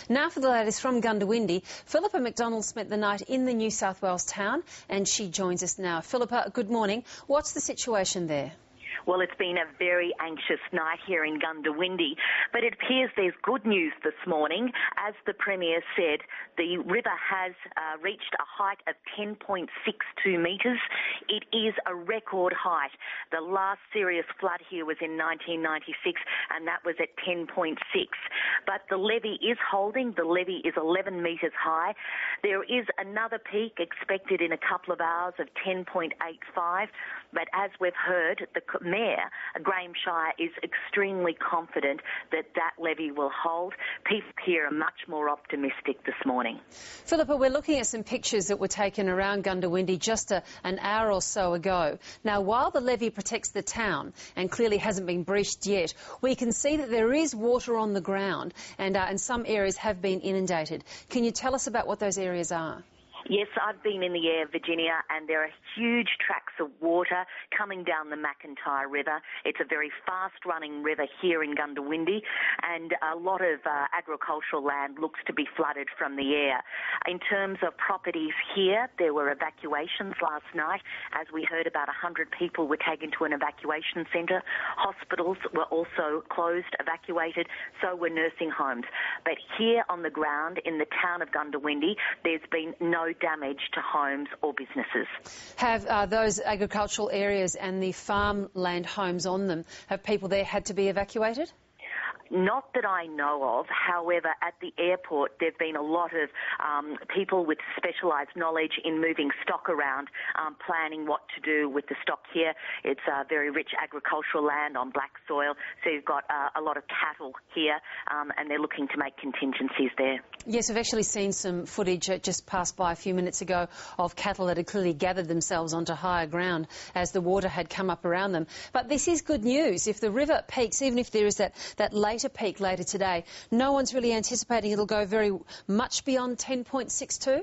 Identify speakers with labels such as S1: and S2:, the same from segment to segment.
S1: Now for the latest from Goondiwindi. Philippa McDonald spent the night in the New South Wales town and she joins us now. Philippa, good morning. What's the situation there?
S2: Well, it's been a very anxious night here in Goondiwindi, but it appears there's good news this morning. As the Premier said, the river has reached a height of 10.62 metres. It is a record height. The last serious flood here was in 1996, and that was at 10.6. But the levee is holding. The levee is 11 metres high. There is another peak expected in a couple of hours of 10.85, but as we've heard, the Mayor, Graham Shire, is extremely confident that that levee will hold. People here are much more optimistic this morning.
S1: Philippa, we're looking at some pictures that were taken around Goondiwindi just an hour or so ago. Now, while the levee protects the town and clearly hasn't been breached yet, we can see that there is water on the ground and some areas have been inundated. Can you tell us about what those areas are?
S2: Yes, I've been in the air, Virginia, and there are huge tracts of water coming down the McIntyre River. It's a very fast-running river here in Goondiwindi, and a lot of agricultural land looks to be flooded from the air. In terms of properties here, there were evacuations last night. As we heard, about 100 people were taken to an evacuation centre. Hospitals were also closed, evacuated, so were nursing homes. But here on the ground in the town of Goondiwindi, there's been no damage to homes or businesses.
S1: Have those agricultural areas and the farmland homes on them, have people there had to be evacuated?
S2: Not that I know of. However, at the airport, there have been a lot of people with specialised knowledge in moving stock around, planning what to do with the stock here. It's very rich agricultural land on black soil, so you've got a lot of cattle here, and they're looking to make contingencies there.
S1: Yes, we've actually seen some footage just passed by a few minutes ago of cattle that had clearly gathered themselves onto higher ground as the water had come up around them. But this is good news. If the river peaks, even if there is that later peak later today, no one's really anticipating it'll go very much beyond 10.62?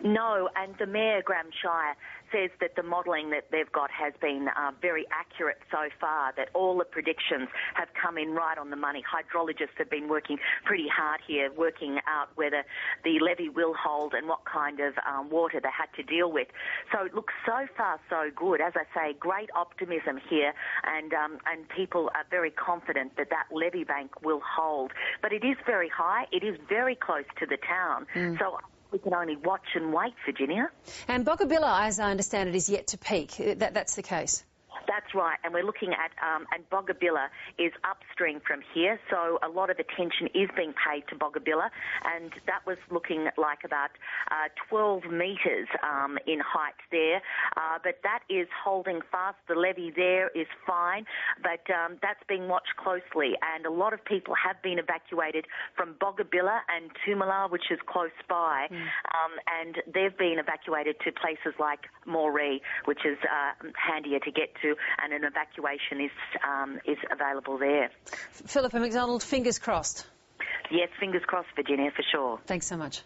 S2: No, and the Mayor, Graham Shire, says that the modelling that they've got has been very accurate so far, that all the predictions have come in right on the money. Hydrologists have been working pretty hard here, working out whether the levee will hold and what kind of water they had to deal with. So it looks so far so good. As I say, great optimism here, and people are very confident that that levee bank will hold. But it is very high. It is very close to the town. So we can only watch and wait, Virginia.
S1: And Boggabilla, as I understand it, is yet to peak. That's the case.
S2: That's right, and we're looking at, and Boggabilla is upstream from here, so a lot of attention is being paid to Boggabilla, and that was looking like about 12 metres in height there, but that is holding fast. The levee there is fine, but that's being watched closely, and a lot of people have been evacuated from Boggabilla and Tumala, which is close by, and they've been evacuated to places like Moree, which is handier to get to, and an evacuation is available there.
S1: Philippa McDonald, fingers crossed.
S2: Yes, fingers crossed, Virginia, for sure.
S1: Thanks so much.